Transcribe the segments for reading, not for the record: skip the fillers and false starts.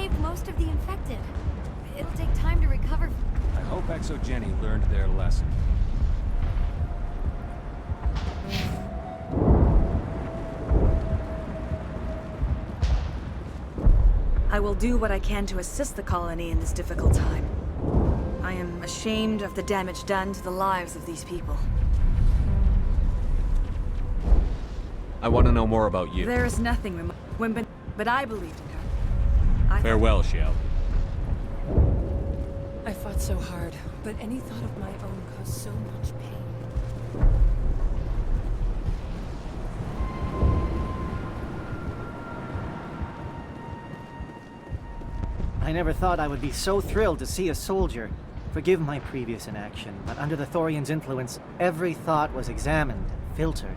saved most of the infected. It'll take time to recover. I hope Exogeny learned their lesson. I will do what I can to assist the colony in this difficult time. I am ashamed of the damage done to the lives of these people. I want to know more about you. There is nothing but I believed in her. Farewell, Shell. I fought so hard, but any thought of my own caused so much pain. I never thought I would be so thrilled to see a soldier. Forgive my previous inaction, but under the Thorian's influence, every thought was examined and filtered.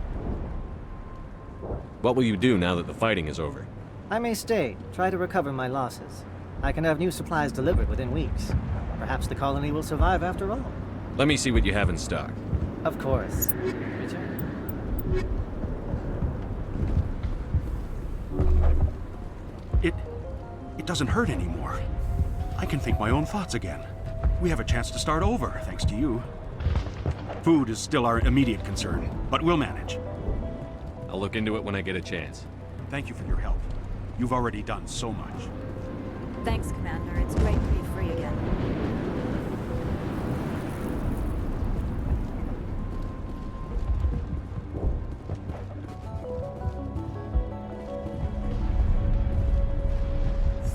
What will you do now that the fighting is over? I may stay, try to recover my losses. I can have new supplies delivered within weeks. Perhaps the colony will survive after all. Let me see what you have in stock. Of course. It doesn't hurt anymore. I can think my own thoughts again. We have a chance to start over, thanks to you. Food is still our immediate concern, but we'll manage. I'll look into it when I get a chance. Thank you for your help. You've already done so much. Thanks, Commander. It's great to be free again.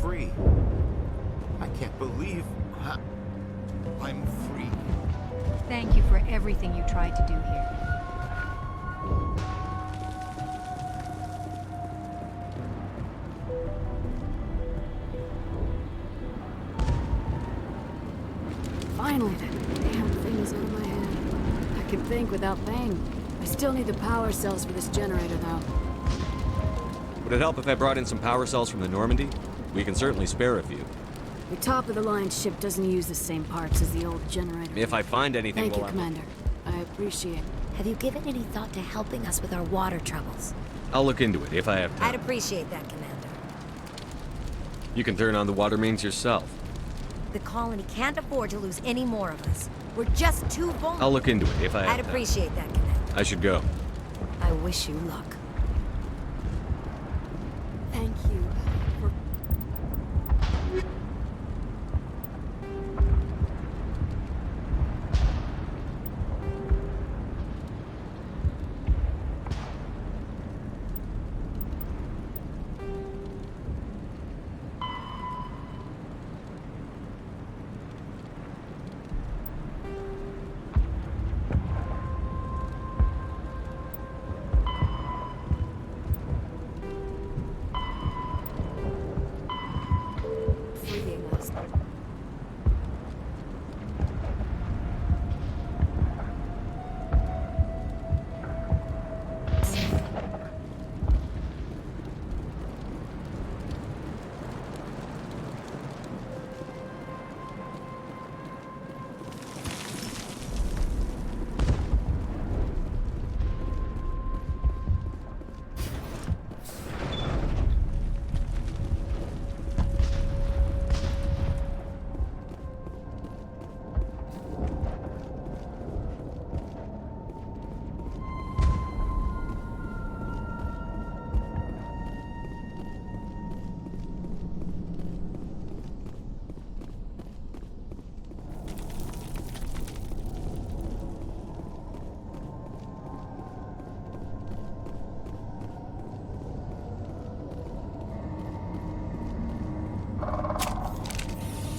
Free. I can't believe I'm free. Thank you for everything you tried to do here. Finally, that damn thing is out of my head. I can think without pain. I still need the power cells for this generator, though. Would it help if I brought in some power cells from the Normandy? We can certainly spare a few. The top-of-the-line ship doesn't use the same parts as the old generator. If I find anything, Thank you, Commander. I appreciate it. Have you given any thought to helping us with our water troubles? I'll look into it if I have time. I'd appreciate that, Commander. You can turn on the water mains yourself. The colony can't afford to lose any more of us. We're just too vulnerable. I'll look into it if I have I'd time. appreciate that, Commander. I should go. I wish you luck. Thank you for... freeing us.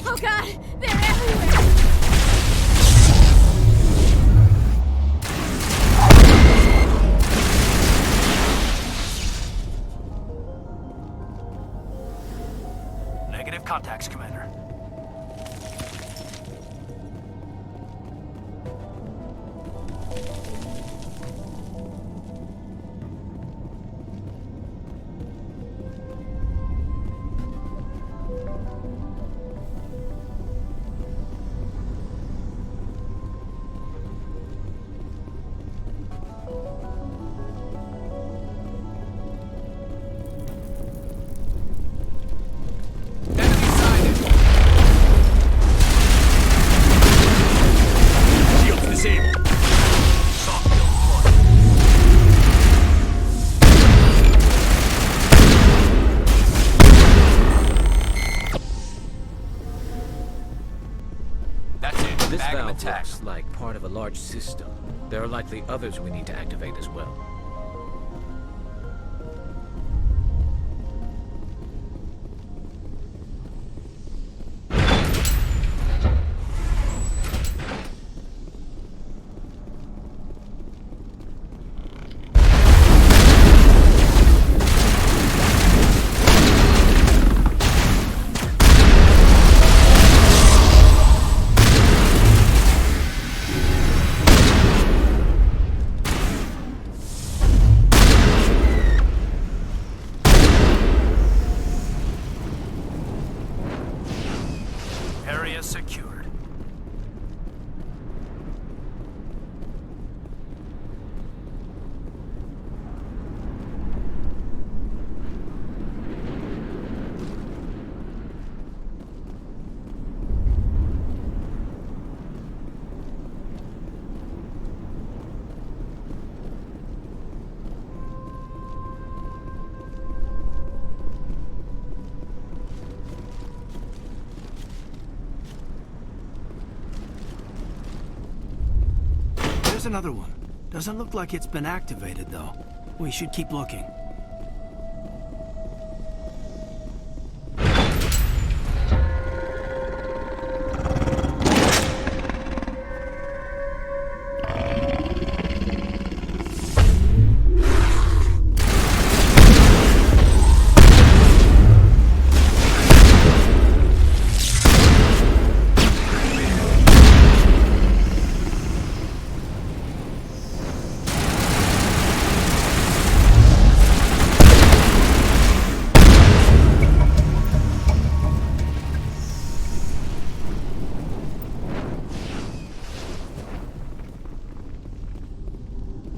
Oh God! They're everywhere! Negative contacts, Commander. Enemy attacks like part of a large system. There are likely others we need to activate as well. Area secured. There's another one. Doesn't look like it's been activated, though. We should keep looking.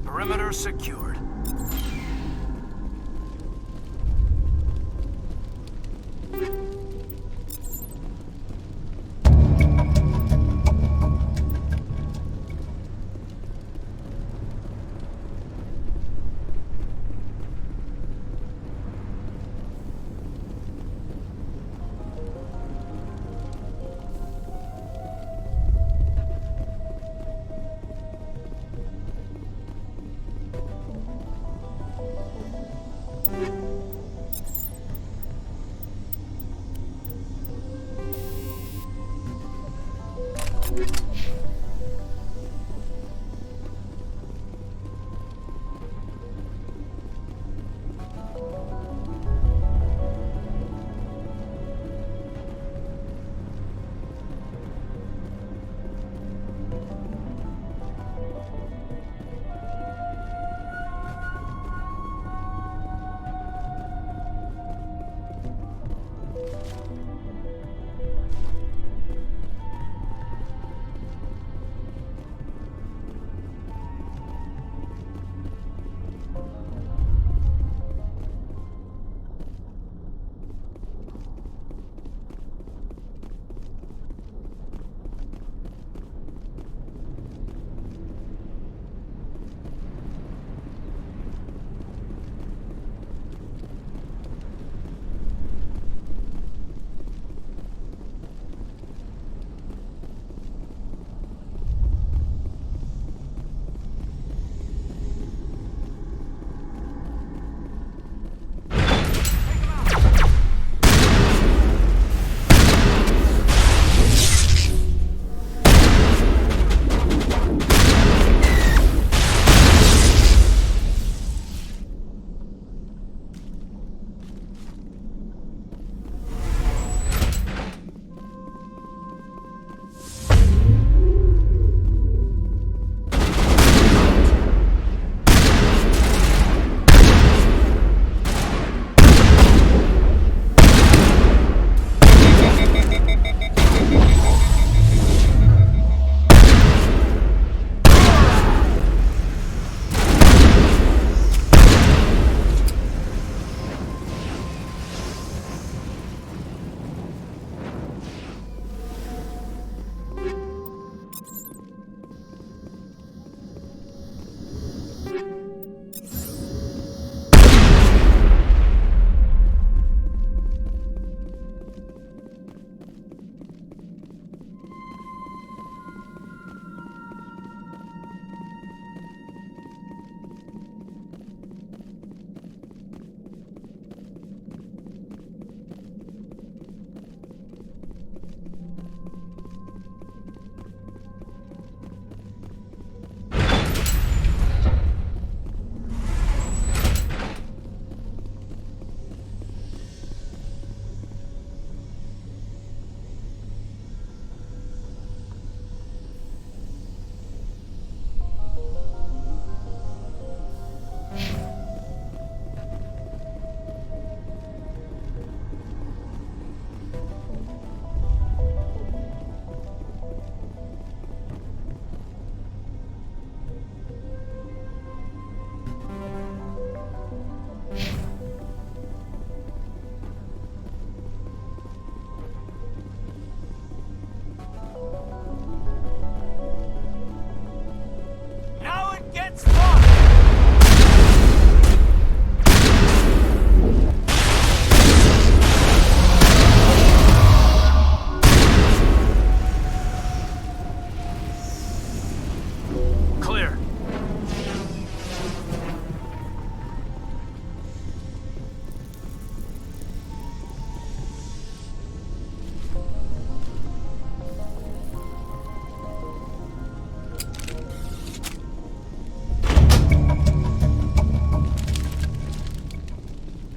Perimeter secured.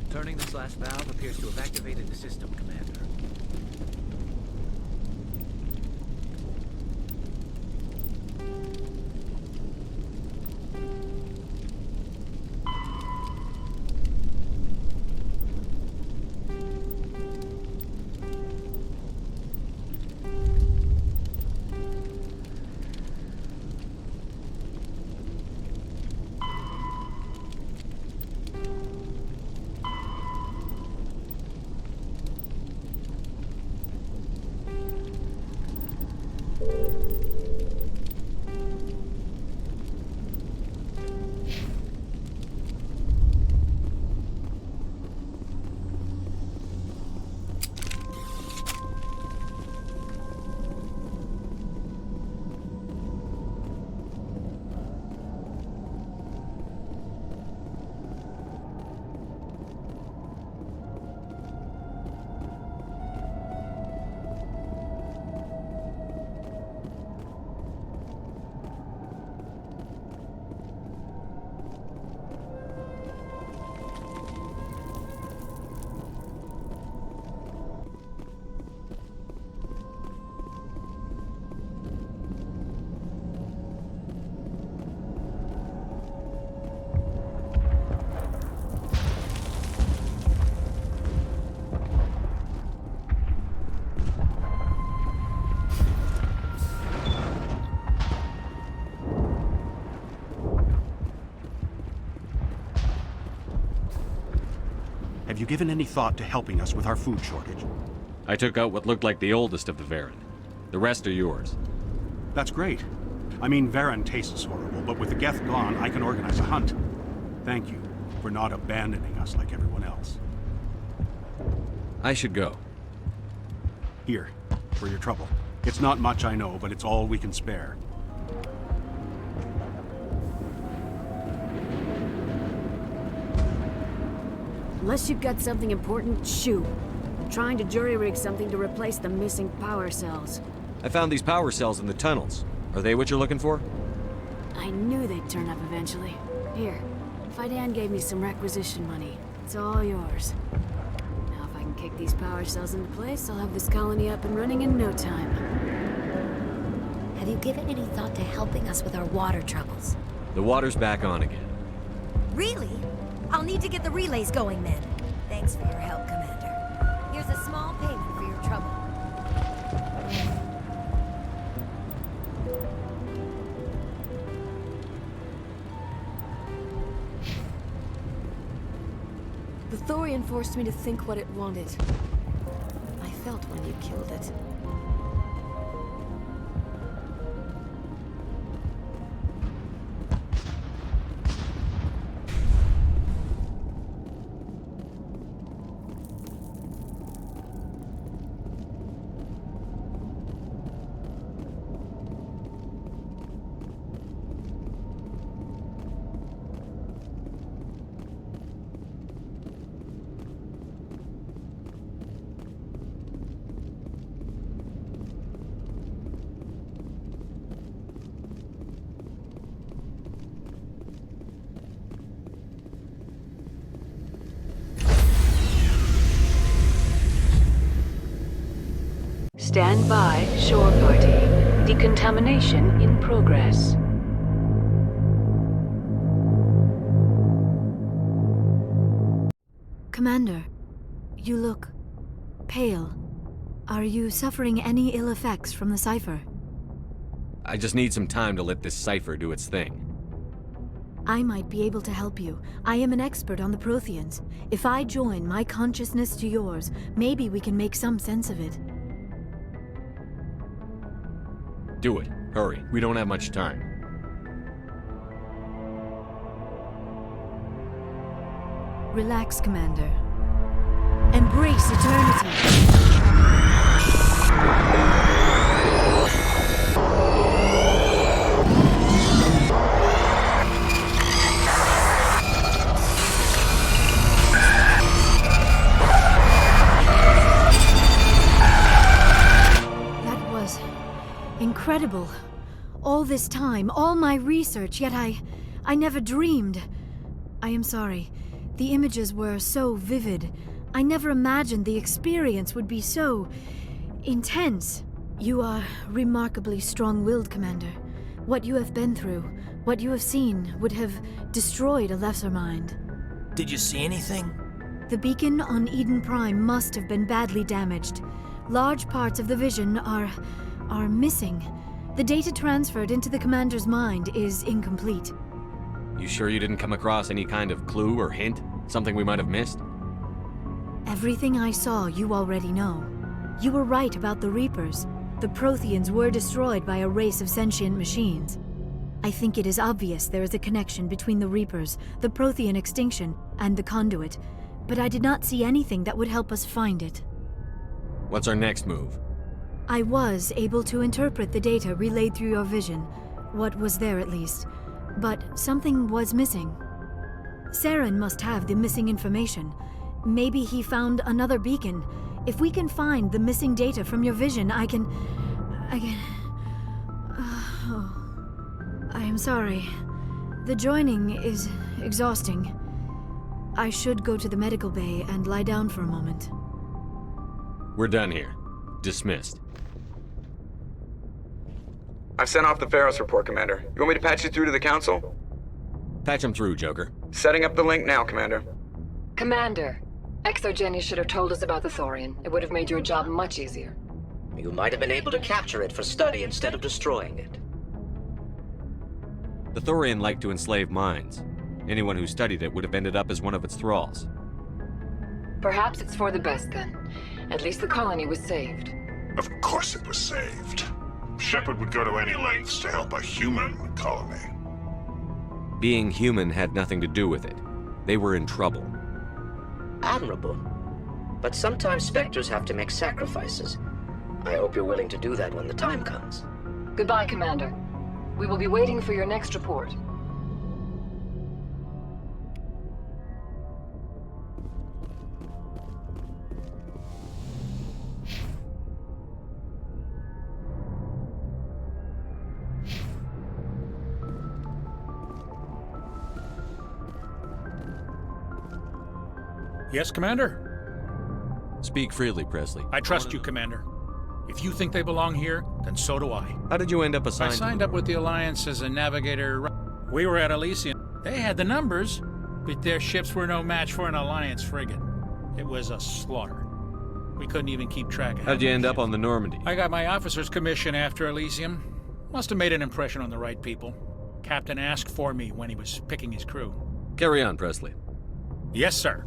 Turning this last valve appears to have activated the system, Commander. Have you given any thought to helping us with our food shortage? I took out what looked like the oldest of the Varen. The rest are yours. That's great. I mean, Varen tastes horrible, but with the Geth gone, I can organize a hunt. Thank you for not abandoning us like everyone else. I should go. Here, for your trouble. It's not much, I know, but it's all we can spare. Unless you've got something important, shoo. I'm trying to jury-rig something to replace the missing power cells. I found these power cells in the tunnels. Are they what you're looking for? I knew they'd turn up eventually. Here, Fidan gave me some requisition money. It's all yours. Now if I can kick these power cells into place, I'll have this colony up and running in no time. Have you given any thought to helping us with our water troubles? The water's back on again. Really? I'll need to get the relays going then. Thanks for your help, Commander. Here's a small payment for your trouble. The Thorian forced me to think what it wanted. I felt when you killed it. Stand by, shore party. Decontamination in progress. Commander, you look pale. Are you suffering any ill effects from the cipher? I just need some time to let this cipher do its thing. I might be able to help you. I am an expert on the Protheans. If I join my consciousness to yours, maybe we can make some sense of it. Do it. Hurry. We don't have much time. Relax, Commander. Embrace eternity. Incredible. All this time, all my research, yet I never dreamed. I am sorry. The images were so vivid. I never imagined the experience would be so intense. You are remarkably strong-willed, Commander. What you have been through, what you have seen, would have destroyed a lesser mind. Did you see anything? The beacon on Eden Prime must have been badly damaged. Large parts of the vision are missing. The data transferred into the Commander's mind is incomplete. You sure you didn't come across any kind of clue or hint? Something we might have missed? Everything I saw, you already know. You were right about the Reapers. The Protheans were destroyed by a race of sentient machines. I think it is obvious there is a connection between the Reapers, the Prothean extinction, and the Conduit, but I did not see anything that would help us find it. What's our next move? I was able to interpret the data relayed through your vision, what was there at least, but something was missing. Saren must have the missing information. Maybe he found another beacon. If we can find the missing data from your vision, I can... Oh, I am sorry. The joining is exhausting. I should go to the medical bay and lie down for a moment. We're done here. Dismissed. I've sent off the Pharos report, Commander. You want me to patch you through to the Council? Patch him through, Joker. Setting up the link now, Commander. Commander, Exogeny should have told us about the Thorian. It would have made your job much easier. You might have been able to capture it for study instead of destroying it. The Thorian liked to enslave minds. Anyone who studied it would have ended up as one of its thralls. Perhaps it's for the best then. At least the colony was saved. Of course it was saved. Shepard would go to any lengths to help a human colony. Being human had nothing to do with it. They were in trouble. Admirable. But sometimes Spectres have to make sacrifices. I hope you're willing to do that when the time comes. Goodbye, Commander. We will be waiting for your next report. Yes, Commander? Speak freely, Presley. I trust you, Commander. If you think they belong here, then so do I. How did you end up assigned I signed up with the Alliance as a navigator. We were at Elysium. They had the numbers, but their ships were no match for an Alliance frigate. It was a slaughter. We couldn't even keep track of it. How'd you end up on the Normandy? I got my officer's commission after Elysium. Must have made an impression on the right people. Captain asked for me when he was picking his crew. Carry on, Presley. Yes, sir.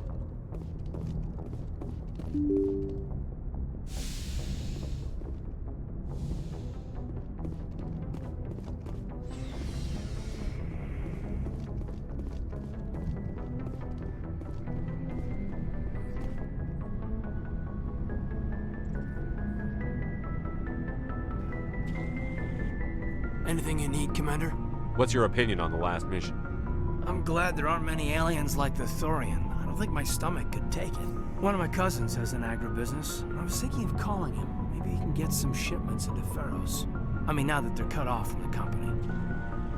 Anything you need, Commander? What's your opinion on the last mission? I'm glad there aren't many aliens like the Thorian. I don't think my stomach could take it. One of my cousins has an agribusiness, and I was thinking of calling him. Maybe he can get some shipments into Pharos. I mean, now that they're cut off from the company.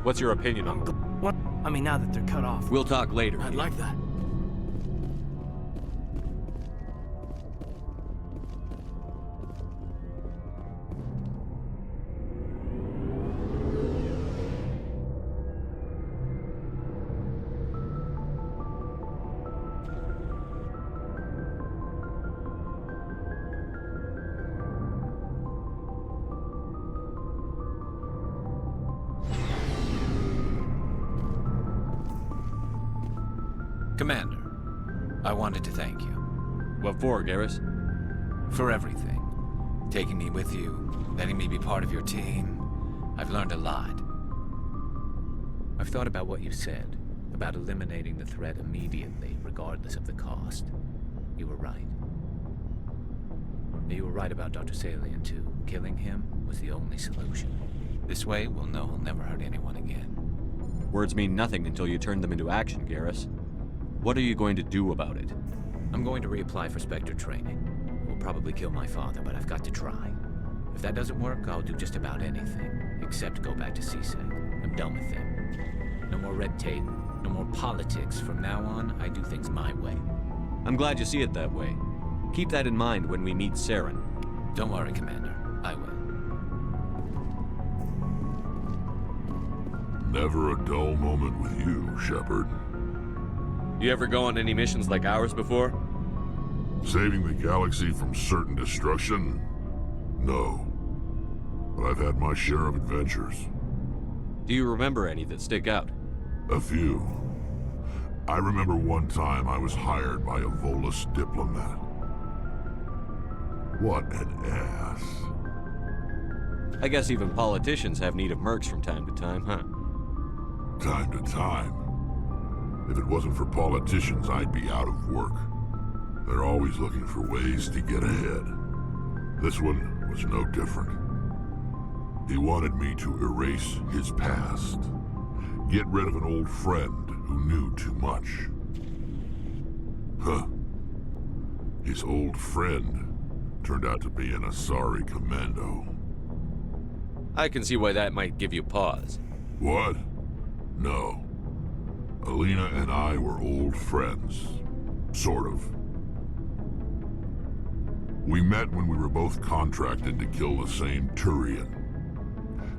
What's your opinion on What? I mean, now that they're cut off. We'll talk later. I'd like that. Commander, I wanted to thank you. What for, Garrus? For everything. Taking me with you, letting me be part of your team. I've learned a lot. I've thought about what you said, about eliminating the threat immediately, regardless of the cost. You were right. You were right about Dr. Salian, too. Killing him was the only solution. This way, we'll know he'll never hurt anyone again. Words mean nothing until you turn them into action, Garrus. What are you going to do about it? I'm going to reapply for Spectre training. It will probably kill my father, but I've got to try. If that doesn't work, I'll do just about anything, except go back to CSEC. I'm done with them. No more red tape, No more politics. From now on, I do things my way. I'm glad you see it that way. Keep that in mind when we meet Saren. Don't worry, Commander. I will. Never a dull moment with you, Shepard. You ever go on any missions like ours before? Saving the galaxy from certain destruction? No. But I've had my share of adventures. Do you remember any that stick out? A few. I remember one time I was hired by a Volus diplomat. What an ass. I guess even politicians have need of mercs from time to time, huh? Time to time. If it wasn't for politicians, I'd be out of work. They're always looking for ways to get ahead. This one was no different. He wanted me to erase his past. Get rid of an old friend who knew too much. Huh. His old friend turned out to be an Asari commando. I can see why that might give you pause. What? No. Alina and I were old friends. Sort of. We met when we were both contracted to kill the same Turian.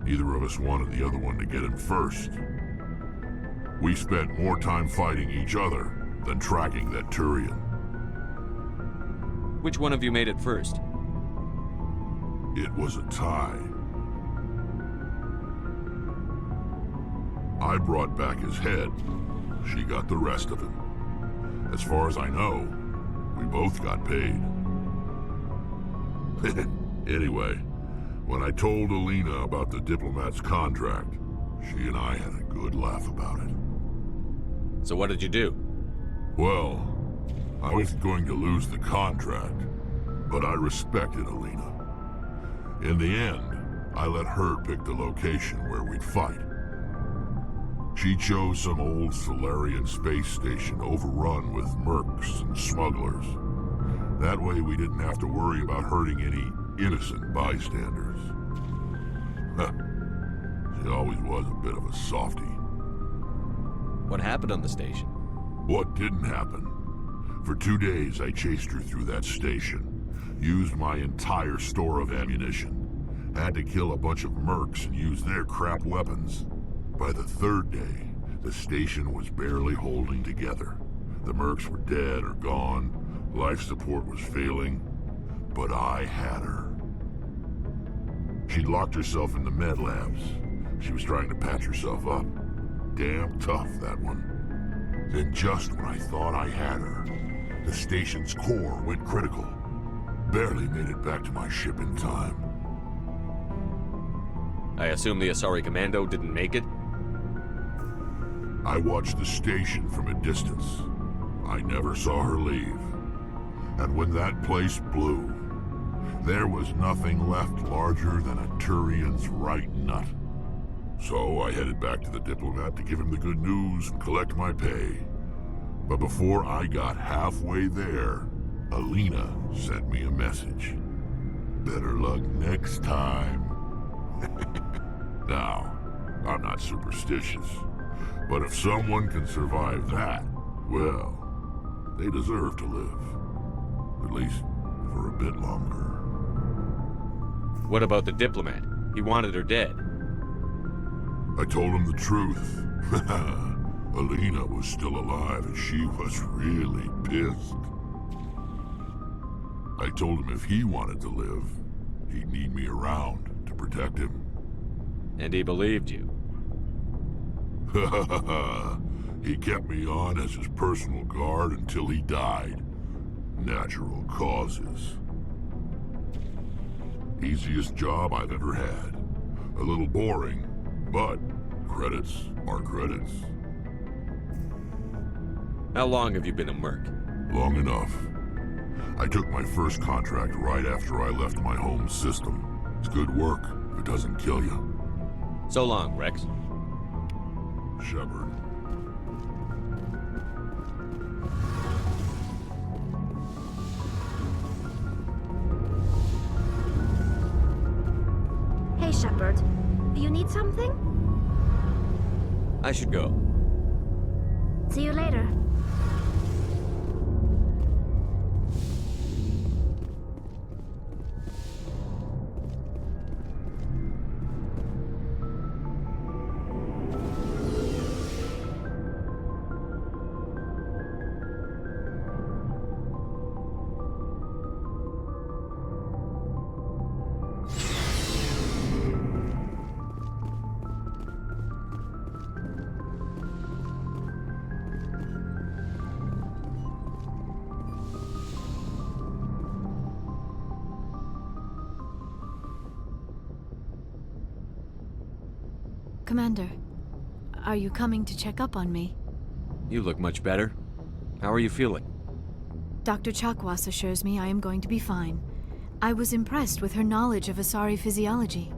Neither of us wanted the other one to get him first. We spent more time fighting each other than tracking that Turian. Which one of you made it first? It was a tie. I brought back his head. She got the rest of him. As far as I know, we both got paid. Anyway, when I told Alina about the diplomat's contract, she and I had a good laugh about it. So what did you do? Well, I wasn't going to lose the contract, but I respected Alina. In the end, I let her pick the location where we'd fight. She chose some old Solarian space station overrun with mercs and smugglers. That way we didn't have to worry about hurting any innocent bystanders. She always was a bit of a softie. What happened on the station? What didn't happen? For 2 days I chased her through that station. Used my entire store of ammunition. Had to kill a bunch of mercs and use their crap weapons. By the 3rd day, the station was barely holding together. The mercs were dead or gone. Life support was failing. But I had her. She'd locked herself in the med labs. She was trying to patch herself up. Damn tough, that one. Then just when I thought I had her, the station's core went critical. Barely made it back to my ship in time. I assume the Asari Commando didn't make it? I watched the station from a distance. I never saw her leave. And when that place blew, there was nothing left larger than a Turian's right nut. So I headed back to the diplomat to give him the good news and collect my pay. But before I got halfway there, Alina sent me a message. Better luck next time. Now, I'm not superstitious, but if someone can survive that, well, they deserve to live. At least for a bit longer. What about the diplomat? He wanted her dead. I told him the truth. Alina was still alive and she was really pissed. I told him if he wanted to live, he'd need me around to protect him. And he believed you. He kept me on as his personal guard until he died. Natural causes. Easiest job I've ever had. A little boring, but credits are credits. How long have you been a merc? Long enough. I took my first contract right after I left my home system. It's good work if it doesn't kill you. So long, Rex. Shepard. Hey, Shepard. Do you need something? I should go. See you later. Commander, are you coming to check up on me? You look much better. How are you feeling? Dr. Chakwas assures me I am going to be fine. I was impressed with her knowledge of Asari physiology.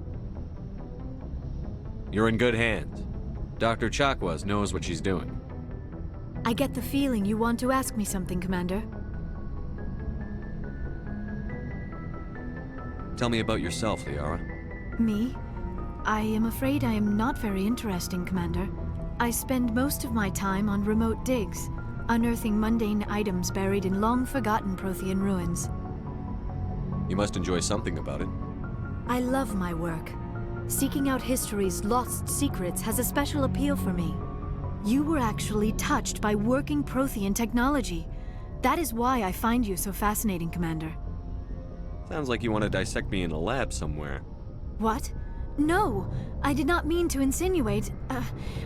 You're in good hands. Dr. Chakwas knows what she's doing. I get the feeling you want to ask me something, Commander. Tell me about yourself, Liara. Me? I am afraid I am not very interesting, Commander. I spend most of my time on remote digs, unearthing mundane items buried in long-forgotten Prothean ruins. You must enjoy something about it. I love my work. Seeking out history's lost secrets has a special appeal for me. You were actually touched by working Prothean technology. That is why I find you so fascinating, Commander. Sounds like you want to dissect me in a lab somewhere. What? No, I did not mean to insinuate.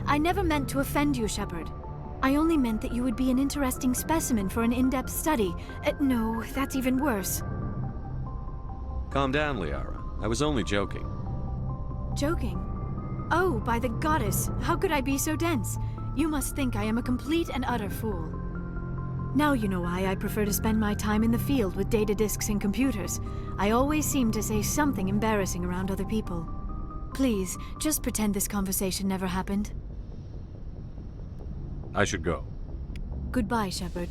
I never meant to offend you, Shepard. I only meant that you would be an interesting specimen for an in-depth study. No, that's even worse. Calm down, Liara. I was only joking. Joking? Oh, by the goddess, how could I be so dense? You must think I am a complete and utter fool. Now you know why I prefer to spend my time in the field with data disks and computers. I always seem to say something embarrassing around other people. Please, just pretend this conversation never happened. I should go. Goodbye, Shepard.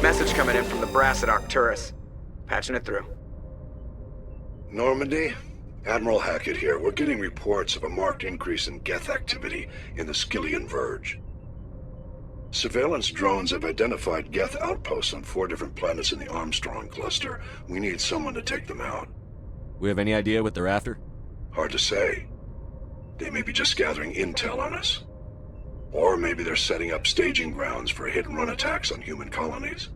Message coming in from the brass at Arcturus. Patching it through. Normandy? Admiral Hackett here. We're getting reports of a marked increase in Geth activity in the Skyllian Verge. Surveillance drones have identified Geth outposts on 4 different planets in the Armstrong cluster. We need someone to take them out. We have any idea what they're after? Hard to say. They may be just gathering intel on us. Or maybe they're setting up staging grounds for hit-and-run attacks on human colonies.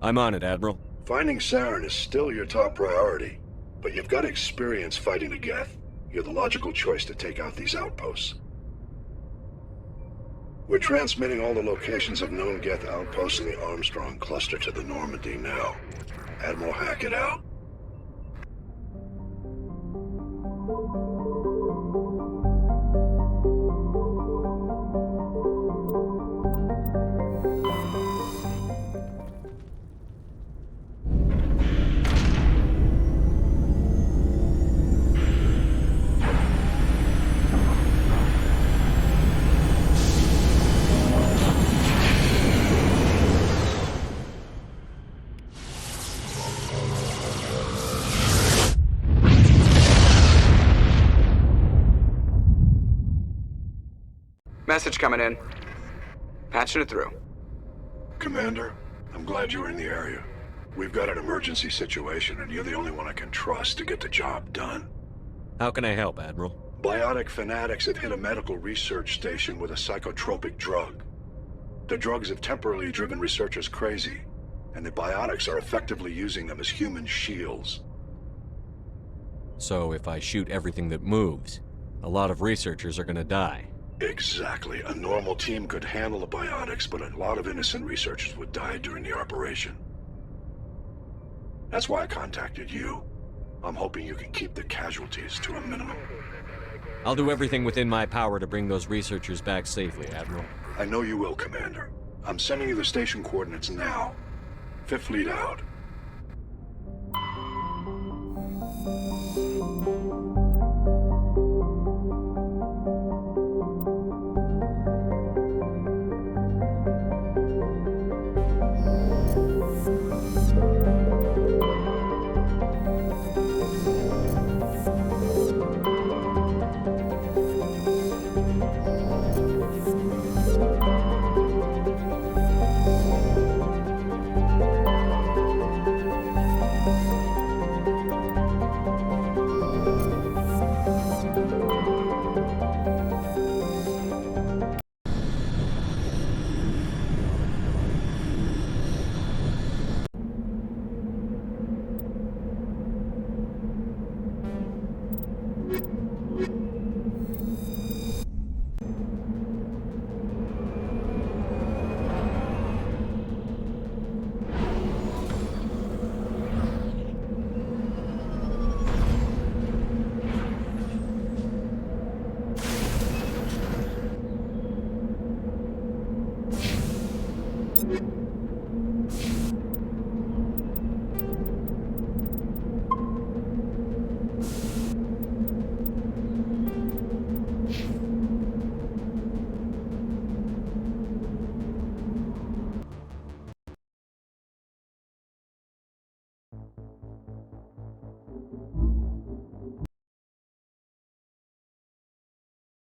I'm on it, Admiral. Finding Saren is still your top priority, but you've got experience fighting the Geth. You're the logical choice to take out these outposts. We're transmitting all the locations of known Geth outposts in the Armstrong cluster to the Normandy now. Admiral Hackett out. Message coming in. Patching it through. Commander, I'm glad you were in the area. We've got an emergency situation, and you're the only one I can trust to get the job done. How can I help, Admiral? Biotic fanatics have hit a medical research station with a psychotropic drug. The drugs have temporarily driven researchers crazy, and the biotics are effectively using them as human shields. So if I shoot everything that moves, a lot of researchers are gonna die. Exactly. A normal team could handle the biotics, but a lot of innocent researchers would die during the operation. That's why I contacted you. I'm hoping you can keep the casualties to a minimum. I'll do everything within my power to bring those researchers back safely, Admiral. I know you will, Commander. I'm sending you the station coordinates now. Fifth Fleet out.